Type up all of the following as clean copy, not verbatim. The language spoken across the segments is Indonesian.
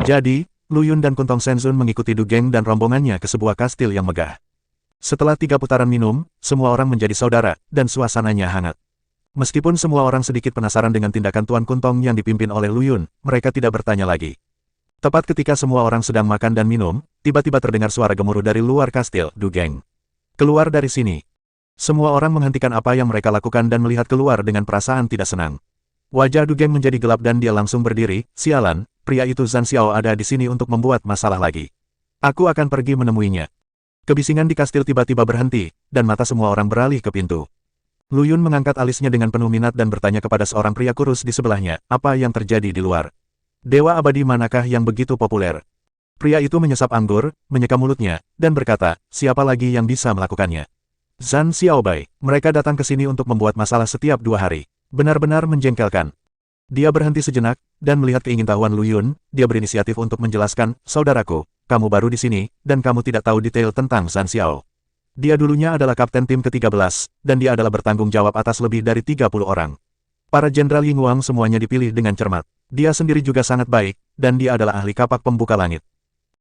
Jadi, Lu Yun dan Kuntong Senzun mengikuti Du Geng dan rombongannya ke sebuah kastil yang megah. Setelah 3 putaran minum, semua orang menjadi saudara, dan suasananya hangat. Meskipun semua orang sedikit penasaran dengan tindakan Tuan Kuntong yang dipimpin oleh Lu Yun, mereka tidak bertanya lagi. Tepat ketika semua orang sedang makan dan minum, tiba-tiba terdengar suara gemuruh dari luar kastil, Du Geng. Keluar dari sini. Semua orang menghentikan apa yang mereka lakukan dan melihat keluar dengan perasaan tidak senang. Wajah Du Geng menjadi gelap dan dia langsung berdiri, sialan, pria itu Zhan Xiao ada di sini untuk membuat masalah lagi. Aku akan pergi menemuinya. Kebisingan di kastil tiba-tiba berhenti, dan mata semua orang beralih ke pintu. Lu Yun mengangkat alisnya dengan penuh minat dan bertanya kepada seorang pria kurus di sebelahnya, apa yang terjadi di luar. Dewa abadi manakah yang begitu populer? Pria itu menyesap anggur, menyeka mulutnya, dan berkata, siapa lagi yang bisa melakukannya? Zhan Xiaobai, mereka datang ke sini untuk membuat masalah setiap 2 hari. Benar-benar menjengkelkan. Dia berhenti sejenak, dan melihat keingintahuan Lu Yun, dia berinisiatif untuk menjelaskan, saudaraku, kamu baru di sini, dan kamu tidak tahu detail tentang Zhan Xiao. Dia dulunya adalah kapten tim ke-13, dan dia adalah bertanggung jawab atas lebih dari 30 orang. Para jenderal Yinghuang semuanya dipilih dengan cermat. Dia sendiri juga sangat baik, dan dia adalah ahli kapak pembuka langit.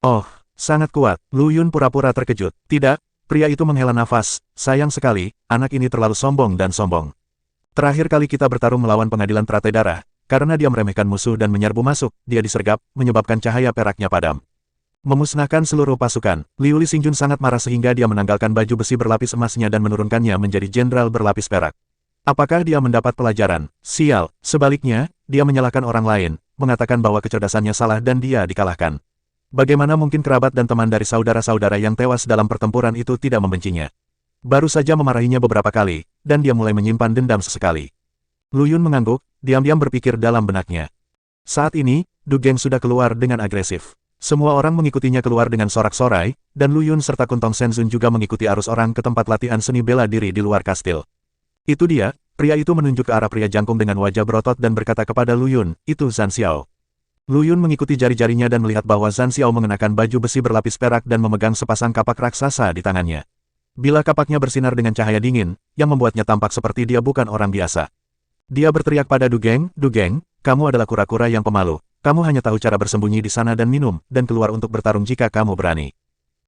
Oh, sangat kuat. Lu Yun pura-pura terkejut. Tidak, pria itu menghela nafas. Sayang sekali, anak ini terlalu sombong dan sombong. Terakhir kali kita bertarung melawan pengadilan teratai darah, karena dia meremehkan musuh dan menyerbu masuk, dia disergap, menyebabkan cahaya peraknya padam. Memusnahkan seluruh pasukan, Liu Li Xingjun sangat marah sehingga dia menanggalkan baju besi berlapis emasnya dan menurunkannya menjadi jenderal berlapis perak. Apakah dia mendapat pelajaran? Sial, sebaliknya, dia menyalahkan orang lain, mengatakan bahwa kecerdasannya salah dan dia dikalahkan. Bagaimana mungkin kerabat dan teman dari saudara-saudara yang tewas dalam pertempuran itu tidak membencinya? Baru saja memarahinya beberapa kali, dan dia mulai menyimpan dendam sesekali. Lu Yun mengangguk, diam-diam berpikir dalam benaknya. Saat ini, Du Geng sudah keluar dengan agresif. Semua orang mengikutinya keluar dengan sorak-sorai, dan Lu Yun serta Kuntong Senzun juga mengikuti arus orang ke tempat latihan seni bela diri di luar kastil. Itu dia, pria itu menunjuk ke arah pria jangkung dengan wajah berotot dan berkata kepada Lu Yun, itu Zhan Xiao. Lu Yun mengikuti jari-jarinya dan melihat bahwa Zhan Xiao mengenakan baju besi berlapis perak dan memegang sepasang kapak raksasa di tangannya. Bila kapaknya bersinar dengan cahaya dingin, yang membuatnya tampak seperti dia bukan orang biasa. Dia berteriak pada Du Geng, kamu adalah kura-kura yang pemalu. Kamu hanya tahu cara bersembunyi di sana dan minum, dan keluar untuk bertarung jika kamu berani.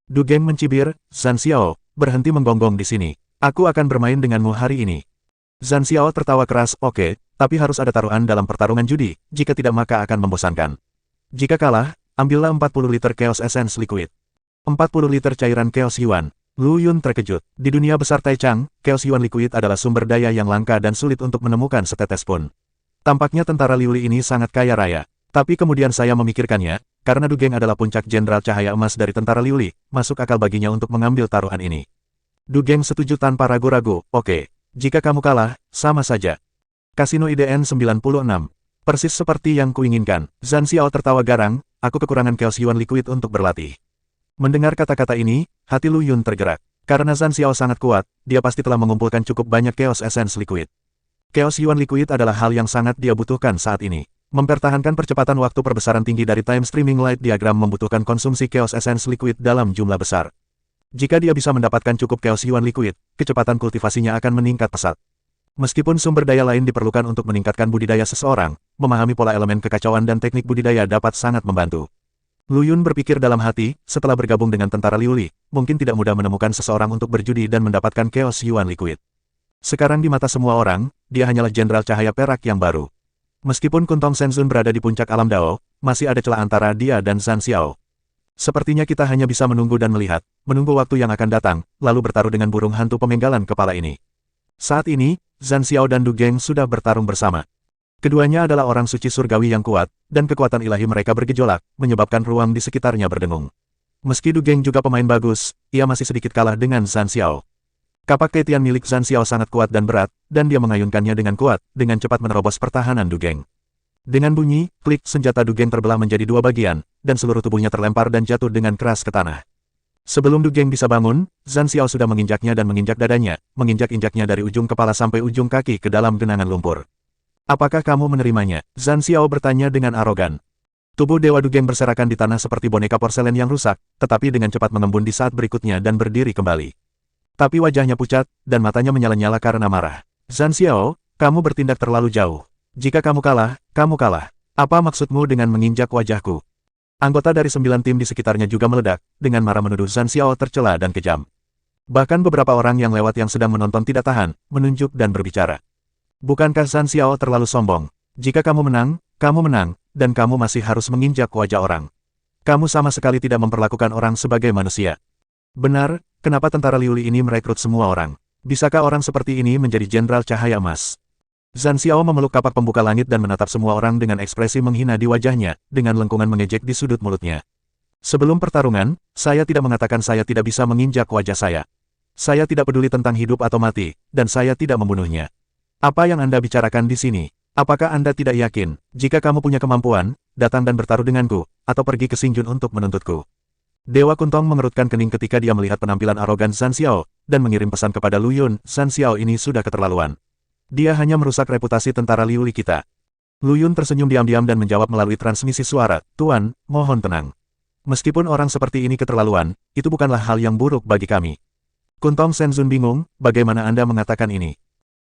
Du Geng mencibir, Zhan Xiao, berhenti menggonggong di sini. Aku akan bermain denganmu hari ini. Zhan Xiao tertawa keras, oke, tapi harus ada taruhan dalam pertarungan judi, jika tidak maka akan membosankan. Jika kalah, ambillah 40 liter Chaos Essence Liquid. 40 liter cairan Chaos Yuan. Lu Yun terkejut. Di dunia besar Taichang, Chaos Yuan Liquid adalah sumber daya yang langka dan sulit untuk menemukan setetes pun. Tampaknya tentara Liu Li ini sangat kaya raya. Tapi kemudian saya memikirkannya, karena Du Geng adalah puncak jenderal cahaya emas dari tentara Liu Li, masuk akal baginya untuk mengambil taruhan ini. Du Geng setuju tanpa ragu-ragu, oke. Jika kamu kalah, sama saja. Kasino IDN 96. Persis seperti yang kuinginkan. Zhan Xiao tertawa garang, aku kekurangan Chaos Yuan Liquid untuk berlatih. Mendengar kata-kata ini, hati Lu Yun tergerak. Karena Zhan Xiao sangat kuat, dia pasti telah mengumpulkan cukup banyak Chaos Essence Liquid. Chaos Yuan Liquid adalah hal yang sangat dia butuhkan saat ini. Mempertahankan percepatan waktu perbesaran tinggi dari Time Streaming Light Diagram membutuhkan konsumsi Chaos Essence Liquid dalam jumlah besar. Jika dia bisa mendapatkan cukup Chaos Yuan Liquid, kecepatan kultivasinya akan meningkat pesat. Meskipun sumber daya lain diperlukan untuk meningkatkan budidaya seseorang, memahami pola elemen kekacauan dan teknik budidaya dapat sangat membantu. Lu Yun berpikir dalam hati, setelah bergabung dengan tentara Liu Li, mungkin tidak mudah menemukan seseorang untuk berjudi dan mendapatkan Chaos Yuan Liquid. Sekarang di mata semua orang, dia hanyalah jenderal cahaya perak yang baru. Meskipun Kuntong Senzun berada di puncak alam Dao, masih ada celah antara dia dan Zhan Xiao. Sepertinya kita hanya bisa menunggu dan melihat, menunggu waktu yang akan datang, lalu bertaruh dengan burung hantu pemenggalan kepala ini. Saat ini, Zhan Xiao dan Du Geng sudah bertarung bersama. Keduanya adalah orang suci surgawi yang kuat, dan kekuatan ilahi mereka bergejolak, menyebabkan ruang di sekitarnya berdengung. Meski Du Geng juga pemain bagus, ia masih sedikit kalah dengan Zhan Xiao. Kapak Keitian milik Zhan Xiao sangat kuat dan berat, dan dia mengayunkannya dengan kuat, dengan cepat menerobos pertahanan Du Geng. Dengan bunyi, klik, senjata Du Geng terbelah menjadi 2 bagian, dan seluruh tubuhnya terlempar dan jatuh dengan keras ke tanah. Sebelum Du Geng bisa bangun, Zhan Xiao sudah menginjaknya dan menginjak dadanya, menginjak-injaknya dari ujung kepala sampai ujung kaki ke dalam genangan lumpur. Apakah kamu menerimanya? Zhan Xiao bertanya dengan arogan. Tubuh Dewa Du Geng berserakan di tanah seperti boneka porselen yang rusak, tetapi dengan cepat mengembun di saat berikutnya dan berdiri kembali. Tapi wajahnya pucat, dan matanya menyala-nyala karena marah. Zhan Xiao, kamu bertindak terlalu jauh. Jika kamu kalah, kamu kalah. Apa maksudmu dengan menginjak wajahku? Anggota dari 9 tim di sekitarnya juga meledak, dengan marah menuduh Zhan Xiao tercela dan kejam. Bahkan beberapa orang yang lewat yang sedang menonton tidak tahan, menunjuk dan berbicara. Bukankah Zhan Xiao terlalu sombong? Jika kamu menang, dan kamu masih harus menginjak wajah orang. Kamu sama sekali tidak memperlakukan orang sebagai manusia. Benar, kenapa tentara Liuli ini merekrut semua orang? Bisakah orang seperti ini menjadi jenderal cahaya emas? Zhan Xiao memeluk kapak pembuka langit dan menatap semua orang dengan ekspresi menghina di wajahnya, dengan lengkungan mengejek di sudut mulutnya. Sebelum pertarungan, saya tidak mengatakan saya tidak bisa menginjak wajah saya. Saya tidak peduli tentang hidup atau mati, dan saya tidak membunuhnya. Apa yang Anda bicarakan di sini? Apakah Anda tidak yakin, jika kamu punya kemampuan, datang dan bertaruh denganku, atau pergi ke Xinjun untuk menuntutku? Dewa Kuntong mengerutkan kening ketika dia melihat penampilan arogan Zhan Xiao, dan mengirim pesan kepada Lu Yun, Zhan Xiao ini sudah keterlaluan. Dia hanya merusak reputasi tentara Liuli kita. Lu Yun tersenyum diam-diam dan menjawab melalui transmisi suara, Tuan, mohon tenang. Meskipun orang seperti ini keterlaluan, itu bukanlah hal yang buruk bagi kami. Kuntong Shenzun bingung, bagaimana Anda mengatakan ini?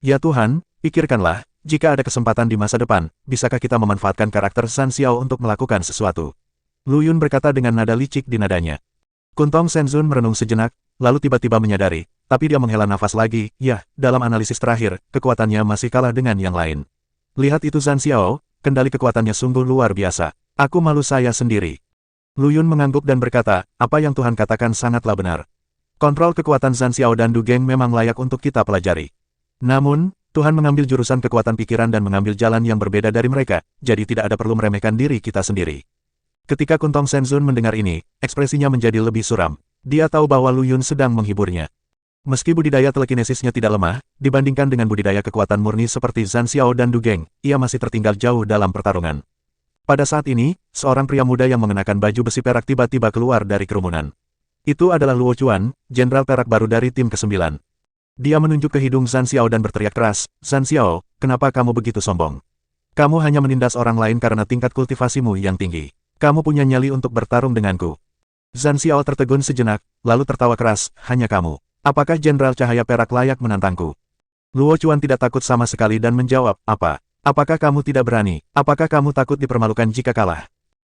Ya Tuhan, pikirkanlah, jika ada kesempatan di masa depan, bisakah kita memanfaatkan karakter Zhan Xiao untuk melakukan sesuatu? Lu Yun berkata dengan nada licik di nadanya. Kuntong Shenzun merenung sejenak, lalu tiba-tiba menyadari, tapi dia menghela nafas lagi, ya, dalam analisis terakhir, kekuatannya masih kalah dengan yang lain. Lihat itu Zhan Xiao, kendali kekuatannya sungguh luar biasa. Aku malu saya sendiri. Lu Yun mengangguk dan berkata, apa yang Tuhan katakan sangatlah benar. Kontrol kekuatan Zhan Xiao dan Du Geng memang layak untuk kita pelajari. Namun, Tuhan mengambil jurusan kekuatan pikiran dan mengambil jalan yang berbeda dari mereka, jadi tidak ada perlu meremehkan diri kita sendiri. Ketika Kuntong Shenzun mendengar ini, ekspresinya menjadi lebih suram. Dia tahu bahwa Lu Yun sedang menghiburnya. Meski budidaya telekinesisnya tidak lemah, dibandingkan dengan budidaya kekuatan murni seperti Zhan Xiao dan Du Geng, ia masih tertinggal jauh dalam pertarungan. Pada saat ini, seorang pria muda yang mengenakan baju besi perak tiba-tiba keluar dari kerumunan. Itu adalah Luo Chuan, jenderal perak baru dari tim ke-9. Dia menunjuk ke hidung Zhan Xiao dan berteriak keras, Zhan Xiao, kenapa kamu begitu sombong? Kamu hanya menindas orang lain karena tingkat kultivasimu yang tinggi. Kamu punya nyali untuk bertarung denganku. Zhan Xiao tertegun sejenak, lalu tertawa keras, hanya kamu. Apakah jenderal cahaya perak layak menantangku? Luo Chuan tidak takut sama sekali dan menjawab, apa? Apakah kamu tidak berani? Apakah kamu takut dipermalukan jika kalah?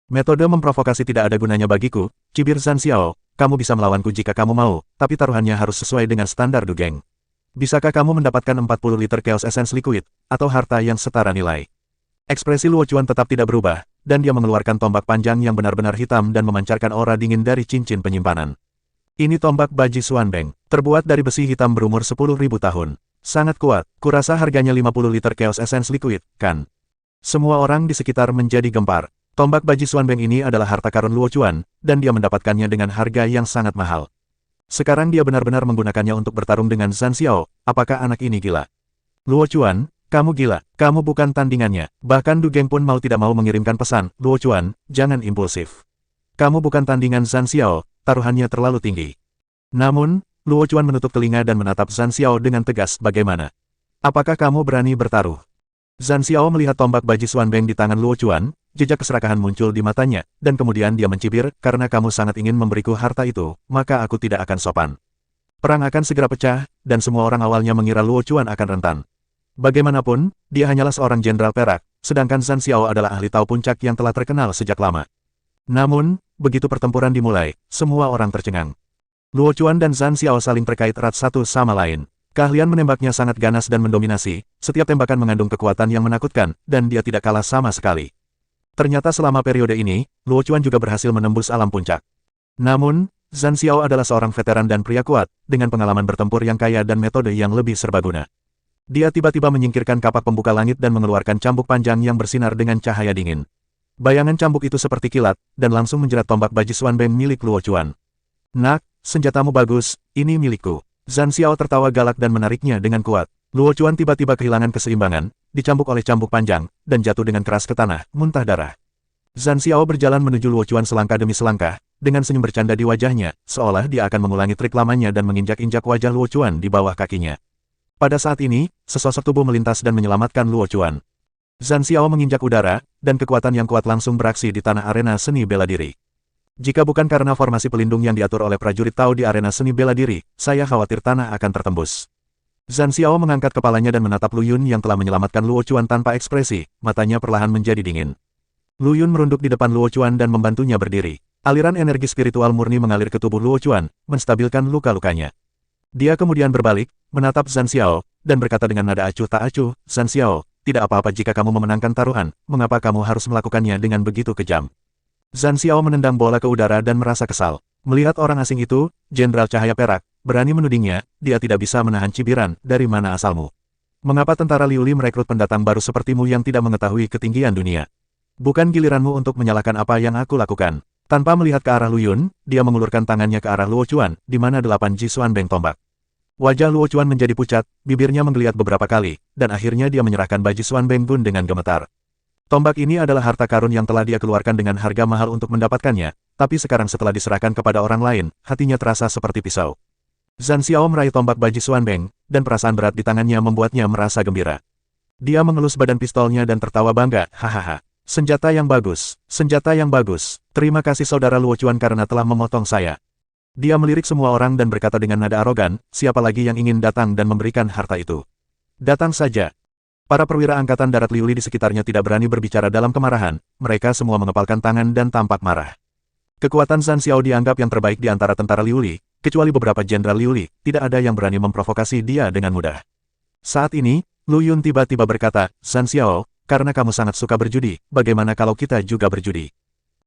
Metode memprovokasi tidak ada gunanya bagiku, cibir Zhan Xiao, kamu bisa melawanku jika kamu mau, tapi taruhannya harus sesuai dengan standar Du Geng. Bisakah kamu mendapatkan 40 liter Chaos Essence Liquid, atau harta yang setara nilai? Ekspresi Luo Chuan tetap tidak berubah, dan dia mengeluarkan tombak panjang yang benar-benar hitam dan memancarkan aura dingin dari cincin penyimpanan. Ini tombak Baji Xuanbeng, terbuat dari besi hitam berumur 10.000 tahun. Sangat kuat, kurasa harganya 50 liter Chaos Essence Liquid, kan? Semua orang di sekitar menjadi gempar. Tombak Baji Xuanbeng ini adalah harta karun Luo Chuan, dan dia mendapatkannya dengan harga yang sangat mahal. Sekarang dia benar-benar menggunakannya untuk bertarung dengan Zhan Xiao, apakah anak ini gila? Luo Chuan, kamu gila, kamu bukan tandingannya. Bahkan Du Geng pun mau tidak mau mengirimkan pesan, Luo Chuan, jangan impulsif. Kamu bukan tandingan Zhan Xiao, taruhannya terlalu tinggi. Namun, Luo Chuan menutup telinga dan menatap Zhan Xiao dengan tegas, bagaimana? Apakah kamu berani bertaruh? Zhan Xiao melihat tombak Baji Xuanbeng di tangan Luo Chuan, jejak keserakahan muncul di matanya, dan kemudian dia mencibir, karena kamu sangat ingin memberiku harta itu, maka aku tidak akan sopan. Perang akan segera pecah, dan semua orang awalnya mengira Luo Chuan akan rentan. Bagaimanapun, dia hanyalah seorang jenderal perak, sedangkan Zhan Xiao adalah ahli tahu puncak yang telah terkenal sejak lama. Namun, begitu pertempuran dimulai, semua orang tercengang. Luo Chuan dan Zhan Xiao saling terkait erat satu sama lain. Keahlian menembaknya sangat ganas dan mendominasi, setiap tembakan mengandung kekuatan yang menakutkan, dan dia tidak kalah sama sekali. Ternyata selama periode ini, Luo Chuan juga berhasil menembus alam puncak. Namun, Zhan Xiao adalah seorang veteran dan pria kuat, dengan pengalaman bertempur yang kaya dan metode yang lebih serbaguna. Dia tiba-tiba menyingkirkan kapak pembuka langit dan mengeluarkan cambuk panjang yang bersinar dengan cahaya dingin. Bayangan cambuk itu seperti kilat, dan langsung menjerat tombak Baji Xuanbeng milik Luo Chuan. Nak, senjatamu bagus, ini milikku. Zhan Xiao tertawa galak dan menariknya dengan kuat. Luo Chuan tiba-tiba kehilangan keseimbangan, dicambuk oleh cambuk panjang, dan jatuh dengan keras ke tanah, muntah darah. Zhan Xiao berjalan menuju Luo Chuan selangkah demi selangkah, dengan senyum bercanda di wajahnya, seolah dia akan mengulangi trik lamanya dan menginjak-injak wajah Luo Chuan di bawah kakinya. Pada saat ini, sesosok tubuh melintas dan menyelamatkan Luo Chuan. Zhan Xiao menginjak udara, dan kekuatan yang kuat langsung beraksi di tanah arena seni bela diri. Jika bukan karena formasi pelindung yang diatur oleh prajurit Tao di arena seni bela diri, saya khawatir tanah akan tertembus. Zhan Xiao mengangkat kepalanya dan menatap Lu Yun yang telah menyelamatkan Luo Chuan tanpa ekspresi, matanya perlahan menjadi dingin. Lu Yun merunduk di depan Luo Chuan dan membantunya berdiri. Aliran energi spiritual murni mengalir ke tubuh Luo Chuan, menstabilkan luka-lukanya. Dia kemudian berbalik, menatap Zhan Xiao, dan berkata dengan nada acuh tak acuh, "Zhan Xiao, tidak apa-apa jika kamu memenangkan taruhan, mengapa kamu harus melakukannya dengan begitu kejam?" Zhan Xiao menendang bola ke udara dan merasa kesal. Melihat orang asing itu, Jenderal Cahaya Perak, berani menudingnya, dia tidak bisa menahan cibiran, "Dari mana asalmu? Mengapa tentara Liu Li merekrut pendatang baru sepertimu yang tidak mengetahui ketinggian dunia? Bukan giliranmu untuk menyalahkan apa yang aku lakukan." Tanpa melihat ke arah Lu Yun, dia mengulurkan tangannya ke arah Luo Chuan, di mana 8 Ji Xuan Beng tombak. Wajah Luo Chuan menjadi pucat, bibirnya menggeliat beberapa kali, dan akhirnya dia menyerahkan Baji Xuan Beng Gun dengan gemetar. Tombak ini adalah harta karun yang telah dia keluarkan dengan harga mahal untuk mendapatkannya, tapi sekarang setelah diserahkan kepada orang lain, hatinya terasa seperti pisau. Zhan Xiao meraih tombak Baji Xuan Beng, dan perasaan berat di tangannya membuatnya merasa gembira. Dia mengelus badan pistolnya dan tertawa bangga, "Hahaha. Senjata yang bagus, senjata yang bagus. Terima kasih saudara Luo Chuan karena telah memotong saya." Dia melirik semua orang dan berkata dengan nada arogan, "Siapa lagi yang ingin datang dan memberikan harta itu? Datang saja." Para perwira Angkatan Darat Liu Li di sekitarnya tidak berani berbicara dalam kemarahan, mereka semua mengepalkan tangan dan tampak marah. Kekuatan Zhan Xiao dianggap yang terbaik di antara tentara Liu Li, kecuali beberapa jenderal Liu Li, tidak ada yang berani memprovokasi dia dengan mudah. Saat ini, Lu Yun tiba-tiba berkata, "Zhan Xiao, karena kamu sangat suka berjudi, bagaimana kalau kita juga berjudi?"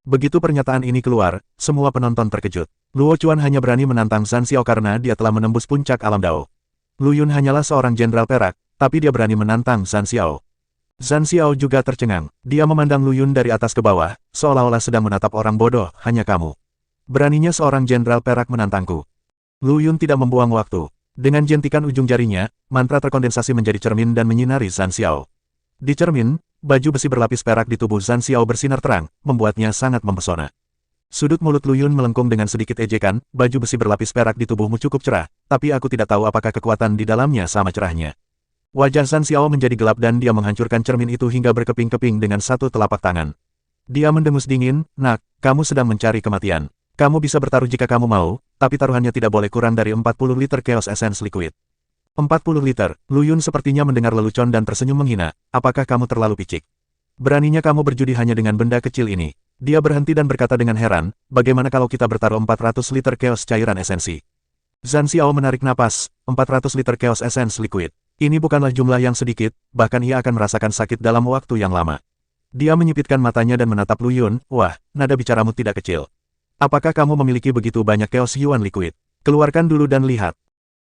Begitu pernyataan ini keluar, semua penonton terkejut. Luo Chuan hanya berani menantang Zhan Xiao karena dia telah menembus puncak alam Dao. Lu Yun hanyalah seorang jenderal perak, tapi dia berani menantang Zhan Xiao. Zhan Xiao juga tercengang. Dia memandang Lu Yun dari atas ke bawah, seolah-olah sedang menatap orang bodoh, "Hanya kamu. Beraninya seorang jenderal perak menantangku." Lu Yun tidak membuang waktu. Dengan jentikan ujung jarinya, mantra terkondensasi menjadi cermin dan menyinari Zhan Xiao. Di cermin, baju besi berlapis perak di tubuh Zhan Xiao bersinar terang, membuatnya sangat mempesona. Sudut mulut Lu Yun melengkung dengan sedikit ejekan, "Baju besi berlapis perak di tubuhmu cukup cerah, tapi aku tidak tahu apakah kekuatan di dalamnya sama cerahnya." Wajah Zhan Xiao menjadi gelap dan dia menghancurkan cermin itu hingga berkeping-keping dengan satu telapak tangan. Dia mendengus dingin, "Nak, kamu sedang mencari kematian. Kamu bisa bertaruh jika kamu mau, tapi taruhannya tidak boleh kurang dari 40 liter Chaos Essence Liquid." 40 liter, Lu Yun sepertinya mendengar lelucon dan tersenyum menghina, "Apakah kamu terlalu picik? Beraninya kamu berjudi hanya dengan benda kecil ini." Dia berhenti dan berkata dengan heran, "Bagaimana kalau kita bertaruh 400 liter Chaos cairan esensi?" Zhan Xiao menarik napas, 400 liter Chaos Essence Liquid. Ini bukanlah jumlah yang sedikit, bahkan ia akan merasakan sakit dalam waktu yang lama. Dia menyipitkan matanya dan menatap Lu Yun, "Wah, nada bicaramu tidak kecil. Apakah kamu memiliki begitu banyak Chaos Yuan Liquid? Keluarkan dulu dan lihat."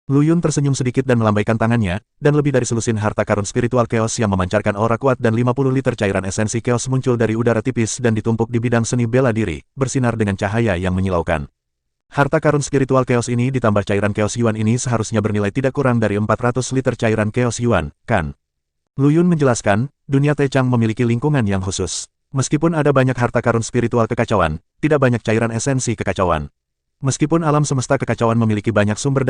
Lu Yun tersenyum sedikit dan melambaikan tangannya, dan lebih dari selusin harta karun spiritual Chaos yang memancarkan aura kuat dan 50 liter cairan esensi Chaos muncul dari udara tipis dan ditumpuk di bidang seni bela diri, bersinar dengan cahaya yang menyilaukan. Harta karun spiritual Chaos ini ditambah cairan Chaos Yuan ini seharusnya bernilai tidak kurang dari 400 liter cairan Chaos Yuan, kan? Lu Yun menjelaskan, dunia Techang memiliki lingkungan yang khusus. Meskipun ada banyak harta karun spiritual kekacauan, tidak banyak cairan esensi kekacauan. Meskipun alam semesta kekacauan memiliki banyak sumber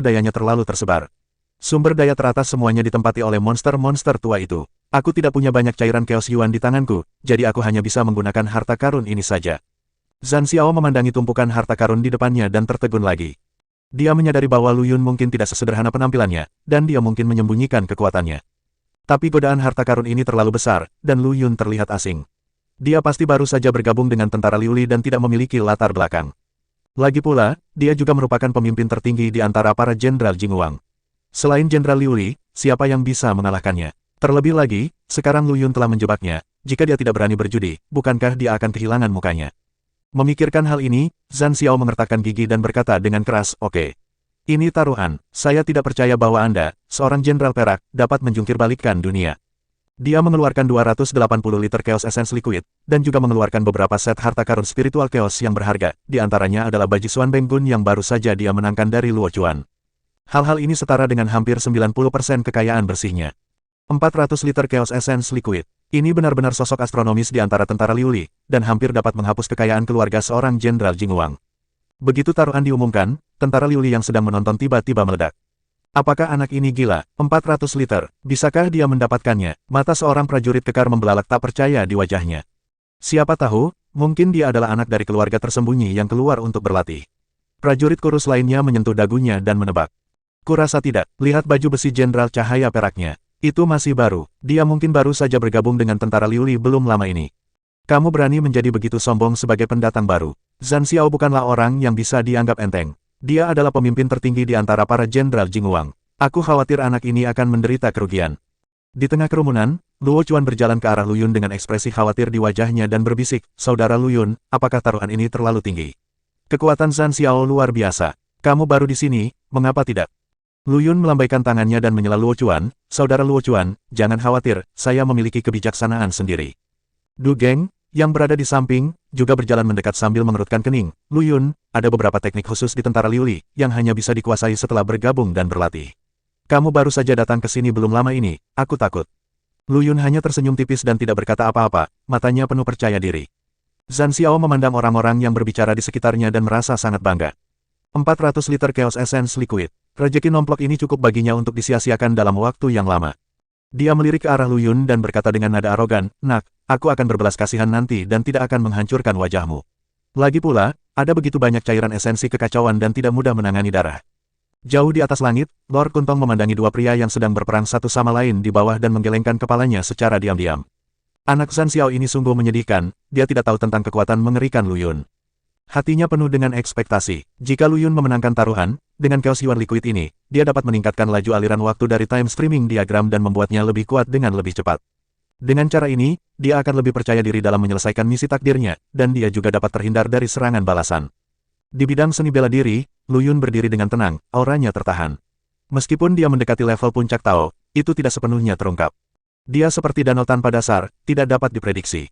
dayanya terlalu tersebar. Sumber daya teratas semuanya ditempati oleh monster-monster tua itu. Aku tidak punya banyak cairan Chaos Yuan di tanganku, jadi aku hanya bisa menggunakan harta karun ini saja. Zhan Xiao memandangi tumpukan harta karun di depannya dan tertegun lagi. Dia menyadari bahwa Lu Yun mungkin tidak sesederhana penampilannya, dan dia mungkin menyembunyikan kekuatannya. Tapi godaan harta karun ini terlalu besar, dan Lu Yun terlihat asing. Dia pasti baru saja bergabung dengan tentara Liu Li dan tidak memiliki latar belakang. Lagi pula, dia juga merupakan pemimpin tertinggi di antara para jenderal Jingguang. Selain jenderal Liu Li, siapa yang bisa mengalahkannya? Terlebih lagi, sekarang Lu Yun telah menjebaknya. Jika dia tidak berani berjudi, bukankah dia akan kehilangan mukanya? Memikirkan hal ini, Zhan Xiao mengertakkan gigi dan berkata dengan keras, "Oke. Ini taruhan. Saya tidak percaya bahwa Anda, seorang jenderal perak, dapat menjungkir balikkan dunia." Dia mengeluarkan 280 liter Chaos Essence Liquid, dan juga mengeluarkan beberapa set harta karun spiritual Chaos yang berharga, di antaranya adalah Baji Xuan Beng Gun yang baru saja dia menangkan dari Luo Chuan. Hal-hal ini setara dengan hampir 90% kekayaan bersihnya. 400 liter Chaos Essence Liquid. Ini benar-benar sosok astronomis di antara tentara Liu Li, dan hampir dapat menghapus kekayaan keluarga seorang jenderal Jingguang. Begitu taruhan diumumkan, tentara Liu Li yang sedang menonton tiba-tiba meledak. Apakah anak ini gila? 400 liter. Bisakah dia mendapatkannya? Mata seorang prajurit kekar membelalak tak percaya di wajahnya. Siapa tahu, mungkin dia adalah anak dari keluarga tersembunyi yang keluar untuk berlatih. Prajurit kurus lainnya menyentuh dagunya dan menebak. Kurasa tidak, lihat baju besi jenderal cahaya peraknya. Itu masih baru. Dia mungkin baru saja bergabung dengan tentara Liu Li belum lama ini. Kamu berani menjadi begitu sombong sebagai pendatang baru. Zhan Xiao bukanlah orang yang bisa dianggap enteng. Dia adalah pemimpin tertinggi di antara para jenderal Jingguang. Aku khawatir anak ini akan menderita kerugian. Di tengah kerumunan, Luo Chuan berjalan ke arah Lu Yun dengan ekspresi khawatir di wajahnya dan berbisik, "Saudara Lu Yun, apakah taruhan ini terlalu tinggi? Kekuatan Zhan Xiao luar biasa. Kamu baru di sini, mengapa tidak?" Lu Yun melambaikan tangannya dan menyela Luo Chuan, "Saudara Luo Chuan, jangan khawatir, saya memiliki kebijaksanaan sendiri." Du Geng, yang berada di samping, juga berjalan mendekat sambil mengerutkan kening. "Lu Yun, ada beberapa teknik khusus di tentara Liuli, yang hanya bisa dikuasai setelah bergabung dan berlatih. Kamu baru saja datang ke sini belum lama ini, aku takut." Lu Yun hanya tersenyum tipis dan tidak berkata apa-apa, matanya penuh percaya diri. Zhan Xiao memandang orang-orang yang berbicara di sekitarnya dan merasa sangat bangga. 400 liter Chaos Essence Liquid. Rezeki nomplok ini cukup baginya untuk disia-siakan dalam waktu yang lama. Dia melirik ke arah Lu Yun dan berkata dengan nada arogan, "Nak, aku akan berbelas kasihan nanti dan tidak akan menghancurkan wajahmu. Lagi pula, ada begitu banyak cairan esensi kekacauan dan tidak mudah menangani darah." Jauh di atas langit, Lord Kuntong memandangi dua pria yang sedang berperang satu sama lain di bawah dan menggelengkan kepalanya secara diam-diam. Anak Zhan Xiao ini sungguh menyedihkan, dia tidak tahu tentang kekuatan mengerikan Lu Yun. Hatinya penuh dengan ekspektasi. Jika Lu Yun memenangkan taruhan, dengan Chaos Yuan Liquid ini, dia dapat meningkatkan laju aliran waktu dari time streaming diagram dan membuatnya lebih kuat dengan lebih cepat. Dengan cara ini, dia akan lebih percaya diri dalam menyelesaikan misi takdirnya, dan dia juga dapat terhindar dari serangan balasan. Di bidang seni bela diri, Lu Yun berdiri dengan tenang, auranya tertahan. Meskipun dia mendekati level puncak Tao, itu tidak sepenuhnya terungkap. Dia seperti danau tanpa dasar, tidak dapat diprediksi.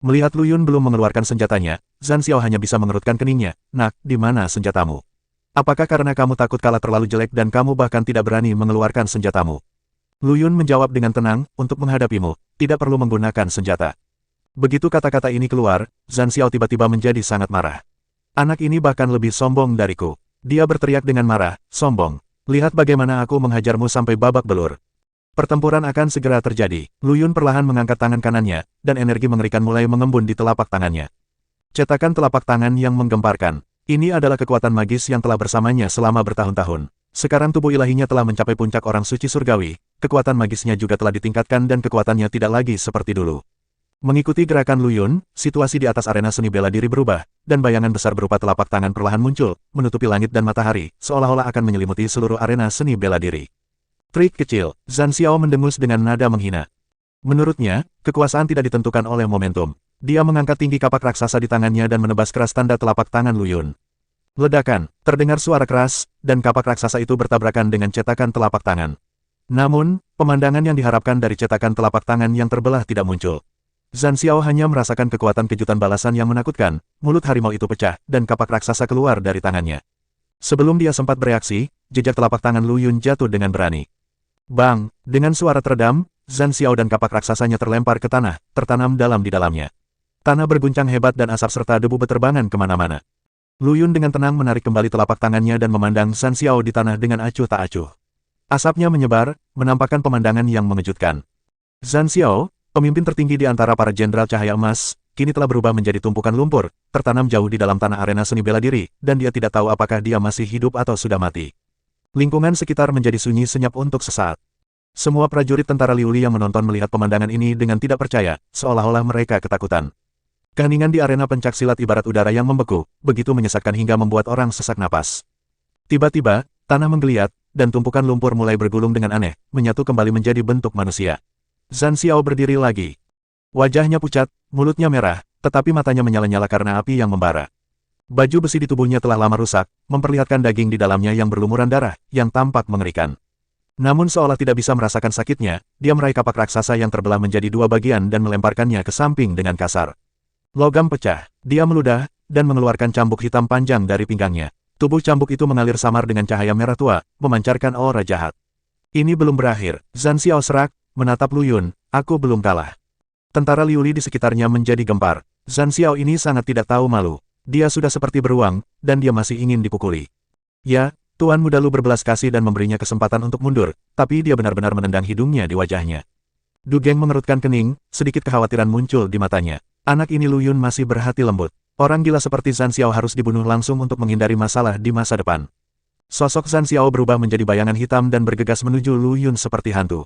Melihat Lu Yun belum mengeluarkan senjatanya, Zhan Xiao hanya bisa mengerutkan keningnya. "Nak, di mana senjatamu? Apakah karena kamu takut kalah terlalu jelek dan kamu bahkan tidak berani mengeluarkan senjatamu?" Lu Yun menjawab dengan tenang, "Untuk menghadapimu, tidak perlu menggunakan senjata." Begitu kata-kata ini keluar, Zhan Xiao tiba-tiba menjadi sangat marah. Anak ini bahkan lebih sombong dariku. Dia berteriak dengan marah, "Sombong. Lihat bagaimana aku menghajarmu sampai babak belur." Pertempuran akan segera terjadi. Lu Yun perlahan mengangkat tangan kanannya, dan energi mengerikan mulai mengembun di telapak tangannya. Cetakan telapak tangan yang menggemparkan. Ini adalah kekuatan magis yang telah bersamanya selama bertahun-tahun. Sekarang tubuh ilahinya telah mencapai puncak orang suci surgawi, kekuatan magisnya juga telah ditingkatkan dan kekuatannya tidak lagi seperti dulu. Mengikuti gerakan Lu Yun, situasi di atas arena seni bela diri berubah, dan bayangan besar berupa telapak tangan perlahan muncul, menutupi langit dan matahari, seolah-olah akan menyelimuti seluruh arena seni bela diri. "Trik kecil," Zhan Xiao mendengus dengan nada menghina. Menurutnya, kekuasaan tidak ditentukan oleh momentum. Dia mengangkat tinggi kapak raksasa di tangannya dan menebas keras tanda telapak tangan Lu Yun. Ledakan, terdengar suara keras, dan kapak raksasa itu bertabrakan dengan cetakan telapak tangan. Namun, pemandangan yang diharapkan dari cetakan telapak tangan yang terbelah tidak muncul. Zhan Xiao hanya merasakan kekuatan kejutan balasan yang menakutkan, mulut harimau itu pecah, dan kapak raksasa keluar dari tangannya. Sebelum dia sempat bereaksi, jejak telapak tangan Lu Yun jatuh dengan berani. Bang! Dengan suara teredam, Zhan Xiao dan kapak raksasanya terlempar ke tanah, tertanam dalam di dalamnya. Tanah berguncang hebat dan asap serta debu beterbangan kemana-mana. Lu Yun dengan tenang menarik kembali telapak tangannya dan memandang Zhan Xiao di tanah dengan acuh tak acuh. Asapnya menyebar, menampakkan pemandangan yang mengejutkan. Zhan Xiao, pemimpin tertinggi di antara para jenderal cahaya emas, kini telah berubah menjadi tumpukan lumpur, tertanam jauh di dalam tanah arena seni bela diri, dan dia tidak tahu apakah dia masih hidup atau sudah mati. Lingkungan sekitar menjadi sunyi senyap untuk sesaat. Semua prajurit tentara Liuli yang menonton melihat pemandangan ini dengan tidak percaya, seolah-olah mereka ketakutan. Keheningan di arena pencaksilat ibarat udara yang membeku, begitu menyesatkan hingga membuat orang sesak napas. Tiba-tiba, tanah menggeliat, dan tumpukan lumpur mulai bergulung dengan aneh, menyatu kembali menjadi bentuk manusia. Zhan Xiao berdiri lagi. Wajahnya pucat, mulutnya merah, tetapi matanya menyala-nyala karena api yang membara. Baju besi di tubuhnya telah lama rusak, memperlihatkan daging di dalamnya yang berlumuran darah, yang tampak mengerikan. Namun seolah tidak bisa merasakan sakitnya, dia meraih kapak raksasa yang terbelah menjadi dua bagian dan melemparkannya ke samping dengan kasar. Logam pecah, dia meludah, dan mengeluarkan cambuk hitam panjang dari pinggangnya. Tubuh cambuk itu mengalir samar dengan cahaya merah tua, memancarkan aura jahat. Ini belum berakhir, Zhan Xiao serak, menatap Lu Yun, "Aku belum kalah." Tentara Liuli di sekitarnya menjadi gempar. Zhan Xiao ini sangat tidak tahu malu. Dia sudah seperti beruang, dan dia masih ingin dipukuli. Ya, Tuan Muda Lu berbelas kasih dan memberinya kesempatan untuk mundur, tapi dia benar-benar menendang hidungnya di wajahnya. Du Geng mengerutkan kening, sedikit kekhawatiran muncul di matanya. Anak ini Lu Yun masih berhati lembut. Orang gila seperti Zhan Xiao harus dibunuh langsung untuk menghindari masalah di masa depan. Sosok Zhan Xiao berubah menjadi bayangan hitam dan bergegas menuju Lu Yun seperti hantu.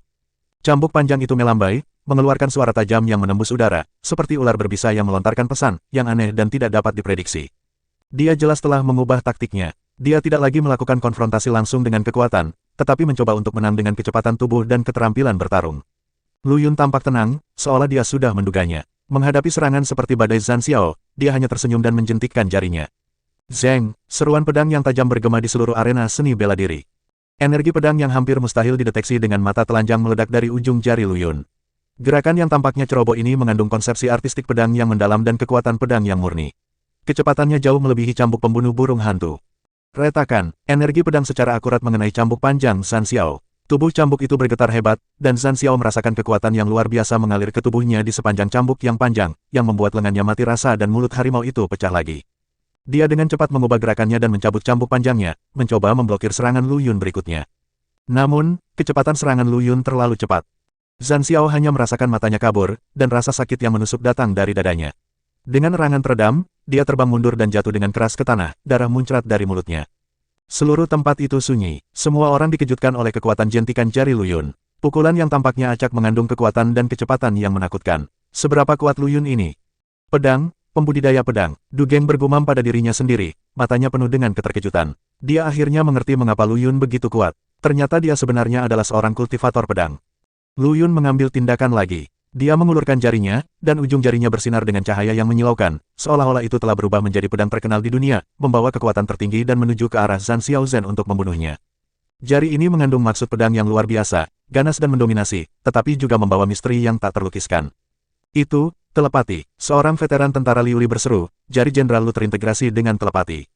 Cambuk panjang itu melambai, mengeluarkan suara tajam yang menembus udara, seperti ular berbisa yang melontarkan pesan, yang aneh dan tidak dapat diprediksi. Dia jelas telah mengubah taktiknya. Dia tidak lagi melakukan konfrontasi langsung dengan kekuatan, tetapi mencoba untuk menang dengan kecepatan tubuh dan keterampilan bertarung. Lu Yun tampak tenang, seolah dia sudah menduganya. Menghadapi serangan seperti badai Zhan Xiao, dia hanya tersenyum dan menjentikkan jarinya. Zeng, seruan pedang yang tajam bergema di seluruh arena seni bela diri. Energi pedang yang hampir mustahil dideteksi dengan mata telanjang meledak dari ujung jari Lu Yun. Gerakan yang tampaknya ceroboh ini mengandung konsepsi artistik pedang yang mendalam dan kekuatan pedang yang murni. Kecepatannya jauh melebihi cambuk pembunuh burung hantu. Retakan, energi pedang secara akurat mengenai cambuk panjang Zhan Xiao. Tubuh cambuk itu bergetar hebat, dan Zhan Xiao merasakan kekuatan yang luar biasa mengalir ke tubuhnya di sepanjang cambuk yang panjang, yang membuat lengannya mati rasa dan mulut harimau itu pecah lagi. Dia dengan cepat mengubah gerakannya dan mencabut cambuk panjangnya, mencoba memblokir serangan Lu Yun berikutnya. Namun, kecepatan serangan Lu Yun terlalu cepat. Zhan Xiao hanya merasakan matanya kabur, dan rasa sakit yang menusuk datang dari dadanya. Dengan erangan teredam, dia terbang mundur dan jatuh dengan keras ke tanah, darah muncrat dari mulutnya. Seluruh tempat itu sunyi, semua orang dikejutkan oleh kekuatan jentikan jari Lu Yun. Pukulan yang tampaknya acak mengandung kekuatan dan kecepatan yang menakutkan. Seberapa kuat Lu Yun ini? Pedang, pembudidaya pedang. Du Geng bergumam pada dirinya sendiri, matanya penuh dengan keterkejutan. Dia akhirnya mengerti mengapa Lu Yun begitu kuat. Ternyata dia sebenarnya adalah seorang kultivator pedang. Lu Yun mengambil tindakan lagi. Dia mengulurkan jarinya, dan ujung jarinya bersinar dengan cahaya yang menyilaukan, seolah-olah itu telah berubah menjadi pedang terkenal di dunia, membawa kekuatan tertinggi dan menuju ke arah Zhan Xiaozhen untuk membunuhnya. Jari ini mengandung maksud pedang yang luar biasa, ganas dan mendominasi, tetapi juga membawa misteri yang tak terlukiskan. Itu, telepati. Seorang veteran tentara Liuli berseru, jari Jenderal Lu terintegrasi dengan telepati.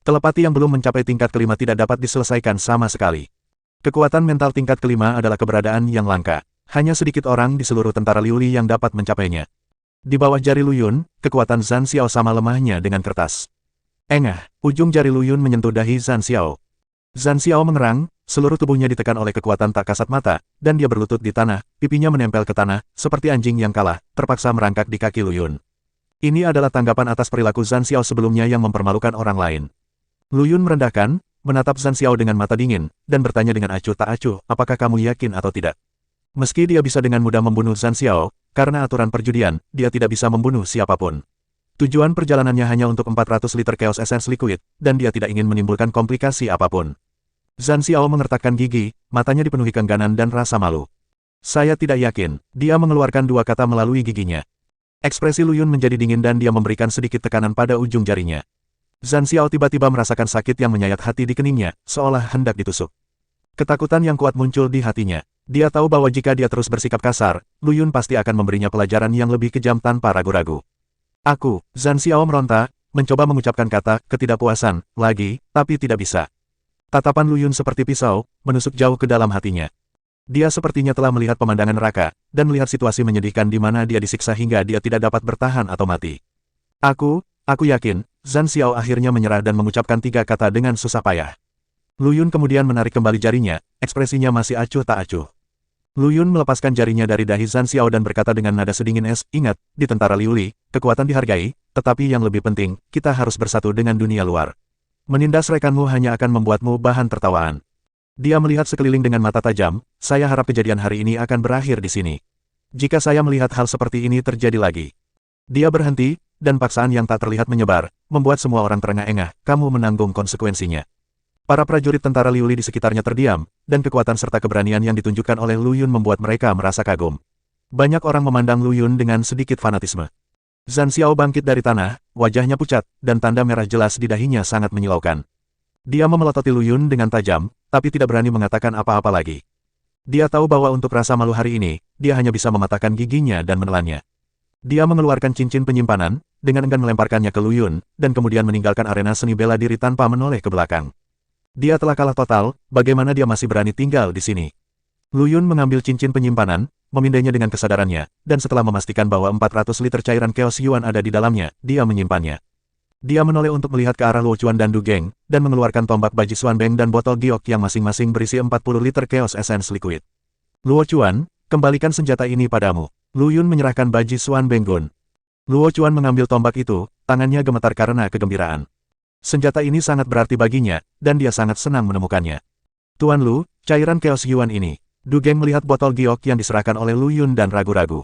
Telepati yang belum mencapai tingkat kelima tidak dapat diselesaikan sama sekali. Kekuatan mental tingkat kelima adalah keberadaan yang langka. Hanya sedikit orang di seluruh tentara Liuli yang dapat mencapainya. Di bawah jari Lu Yun, kekuatan Zhan Xiao sama lemahnya dengan kertas. Engah, ujung jari Lu Yun menyentuh dahi Zhan Xiao. Zhan Xiao mengerang, seluruh tubuhnya ditekan oleh kekuatan tak kasat mata, dan dia berlutut di tanah, pipinya menempel ke tanah, seperti anjing yang kalah, terpaksa merangkak di kaki Lu Yun. Ini adalah tanggapan atas perilaku Zhan Xiao sebelumnya yang mempermalukan orang lain. Lu Yun merendahkan, menatap Zhan Xiao dengan mata dingin, dan bertanya dengan acuh tak acuh, apakah kamu yakin atau tidak? Meski dia bisa dengan mudah membunuh Zhan Xiao, karena aturan perjudian, dia tidak bisa membunuh siapapun. Tujuan perjalanannya hanya untuk 400 liter Chaos Essence Liquid, dan dia tidak ingin menimbulkan komplikasi apapun. Zhan Xiao mengertakkan gigi, matanya dipenuhi kengganan dan rasa malu. Saya tidak yakin, dia mengeluarkan dua kata melalui giginya. Ekspresi Lu Yun menjadi dingin dan dia memberikan sedikit tekanan pada ujung jarinya. Zhan Xiao tiba-tiba merasakan sakit yang menyayat hati di keningnya, seolah hendak ditusuk. Ketakutan yang kuat muncul di hatinya. Dia tahu bahwa jika dia terus bersikap kasar, Lu Yun pasti akan memberinya pelajaran yang lebih kejam tanpa ragu-ragu. Zhan Xiao meronta, mencoba mengucapkan kata ketidakpuasan, lagi, tapi tidak bisa. Tatapan Lu Yun seperti pisau, menusuk jauh ke dalam hatinya. Dia sepertinya telah melihat pemandangan neraka, dan melihat situasi menyedihkan di mana dia disiksa hingga dia tidak dapat bertahan atau mati. Aku yakin, Zhan Xiao akhirnya menyerah dan mengucapkan tiga kata dengan susah payah. Lu Yun kemudian menarik kembali jarinya, ekspresinya masih acuh tak acuh. Lu Yun melepaskan jarinya dari dahi Zhan Xiao dan berkata dengan nada sedingin es, ingat, di tentara Liuli, kekuatan dihargai, tetapi yang lebih penting, kita harus bersatu dengan dunia luar. Menindas rekanmu hanya akan membuatmu bahan tertawaan. Dia melihat sekeliling dengan mata tajam, saya harap kejadian hari ini akan berakhir di sini. Jika saya melihat hal seperti ini terjadi lagi. Dia berhenti, dan paksaan yang tak terlihat menyebar, membuat semua orang terengah-engah, kamu menanggung konsekuensinya. Para prajurit tentara Liuli di sekitarnya terdiam, dan kekuatan serta keberanian yang ditunjukkan oleh Lu Yun membuat mereka merasa kagum. Banyak orang memandang Lu Yun dengan sedikit fanatisme. Zhan Xiao bangkit dari tanah, wajahnya pucat, dan tanda merah jelas di dahinya sangat menyilaukan. Dia memelototi Lu Yun dengan tajam, tapi tidak berani mengatakan apa-apa lagi. Dia tahu bahwa untuk rasa malu hari ini, dia hanya bisa mematahkan giginya dan menelannya. Dia mengeluarkan cincin penyimpanan, dengan enggan melemparkannya ke Lu Yun, dan kemudian meninggalkan arena seni bela diri tanpa menoleh ke belakang. Dia telah kalah total, bagaimana dia masih berani tinggal di sini? Lu Yun mengambil cincin penyimpanan, memindainya dengan kesadarannya, dan setelah memastikan bahwa 400 liter cairan Chaos Yuan ada di dalamnya, dia menyimpannya. Dia menoleh untuk melihat ke arah Luo Chuan dan Du Geng, dan mengeluarkan tombak Baji Xuan Beng dan botol giok yang masing-masing berisi 40 liter Chaos Essence Liquid. Luo Chuan, kembalikan senjata ini padamu. Lu Yun menyerahkan Baji Xuan Beng Gun. Luo Chuan mengambil tombak itu, tangannya gemetar karena kegembiraan. Senjata ini sangat berarti baginya, dan dia sangat senang menemukannya. Tuan Lu, cairan Chaos Yuan ini. Du Geng melihat botol giok yang diserahkan oleh Lu Yun dan ragu-ragu.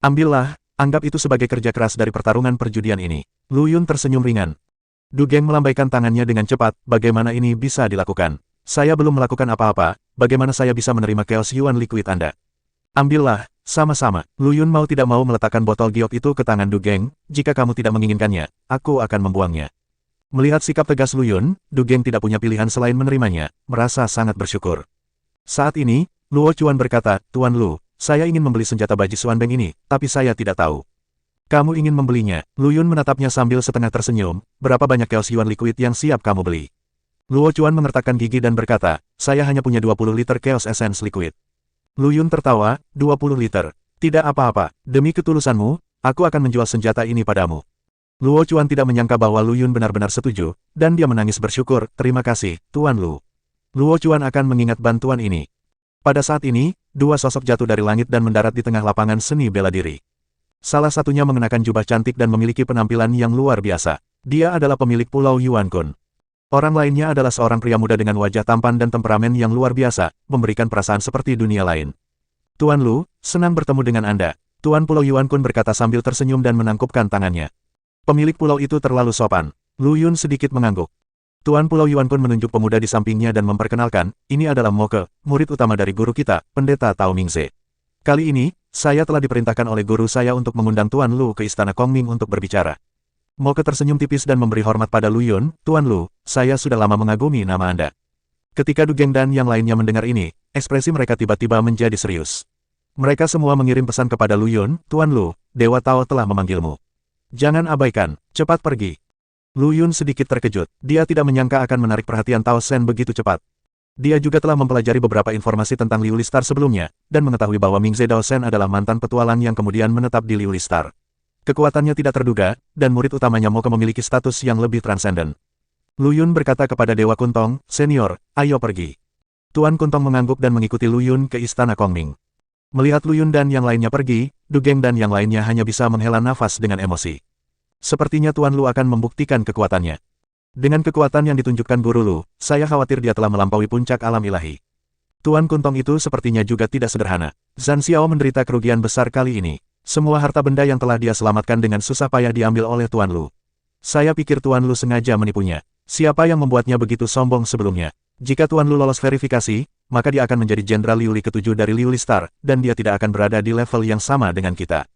Ambillah, anggap itu sebagai kerja keras dari pertarungan perjudian ini. Lu Yun tersenyum ringan. Du Geng melambaikan tangannya dengan cepat, bagaimana ini bisa dilakukan? Saya belum melakukan apa-apa, bagaimana saya bisa menerima Chaos Yuan Liquid Anda? Ambillah, sama-sama. Lu Yun mau tidak mau meletakkan botol giok itu ke tangan Du Geng, jika kamu tidak menginginkannya, aku akan membuangnya. Melihat sikap tegas Lu Yun, Du Geng tidak punya pilihan selain menerimanya, merasa sangat bersyukur. Saat ini, Luo Chuan berkata, Tuan Lu, saya ingin membeli senjata baji Xuanbeng ini, tapi saya tidak tahu. Kamu ingin membelinya? Lu Yun menatapnya sambil setengah tersenyum, berapa banyak Chaos Yuan Liquid yang siap kamu beli? Luo Chuan mengertakkan gigi dan berkata, saya hanya punya 20 liter Chaos Essence Liquid. Lu Yun tertawa, 20 liter. Tidak apa-apa, demi ketulusanmu, aku akan menjual senjata ini padamu. Luo Chuan tidak menyangka bahwa Lu Yun benar-benar setuju, dan dia menangis bersyukur, terima kasih, Tuan Lu. Luo Chuan akan mengingat bantuan ini. Pada saat ini, dua sosok jatuh dari langit dan mendarat di tengah lapangan seni bela diri. Salah satunya mengenakan jubah cantik dan memiliki penampilan yang luar biasa. Dia adalah pemilik Pulau Yuan Kun. Orang lainnya adalah seorang pria muda dengan wajah tampan dan temperamen yang luar biasa, memberikan perasaan seperti dunia lain. Tuan Lu, senang bertemu dengan Anda. Tuan Pulau Yuan Kun berkata sambil tersenyum dan menangkupkan tangannya. Pemilik pulau itu terlalu sopan. Lu Yun sedikit mengangguk. Tuan Pulau Yuan Kun menunjuk pemuda di sampingnya dan memperkenalkan, ini adalah Moke, murid utama dari guru kita, Pendeta Tao Mingze. Kali ini, saya telah diperintahkan oleh guru saya untuk mengundang Tuan Lu ke Istana Kongming untuk berbicara. Moke tersenyum tipis dan memberi hormat pada Lu Yun, Tuan Lu, saya sudah lama mengagumi nama Anda. Ketika Du Geng dan yang lainnya mendengar ini, ekspresi mereka tiba-tiba menjadi serius. Mereka semua mengirim pesan kepada Lu Yun, Tuan Lu, Dewa Tao telah memanggilmu. Jangan abaikan, cepat pergi. Lu Yun sedikit terkejut, dia tidak menyangka akan menarik perhatian Tao Shen begitu cepat. Dia juga telah mempelajari beberapa informasi tentang Liu Listar sebelumnya, dan mengetahui bahwa Mingze Dao Shen adalah mantan petualang yang kemudian menetap di Liu Listar. Kekuatannya tidak terduga, dan murid utamanya Moke memiliki status yang lebih transenden. Lu Yun berkata kepada Dewa Kuntong, Senior, ayo pergi. Tuan Kuntong mengangguk dan mengikuti Lu Yun ke Istana Kongming. Melihat Lu Yun dan yang lainnya pergi, Du Geng dan yang lainnya hanya bisa menghela nafas dengan emosi. Sepertinya Tuan Lu akan membuktikan kekuatannya. Dengan kekuatan yang ditunjukkan Guru Lu, saya khawatir dia telah melampaui puncak alam ilahi. Tuan Kuntong itu sepertinya juga tidak sederhana. Zhan Xiao menderita kerugian besar kali ini. Semua harta benda yang telah dia selamatkan dengan susah payah diambil oleh Tuan Lu. Saya pikir Tuan Lu sengaja menipunya. Siapa yang membuatnya begitu sombong sebelumnya? Jika Tuan Lu lolos verifikasi, maka dia akan menjadi Jenderal Liu Li ke-7 dari Liu Listar, dan dia tidak akan berada di level yang sama dengan kita.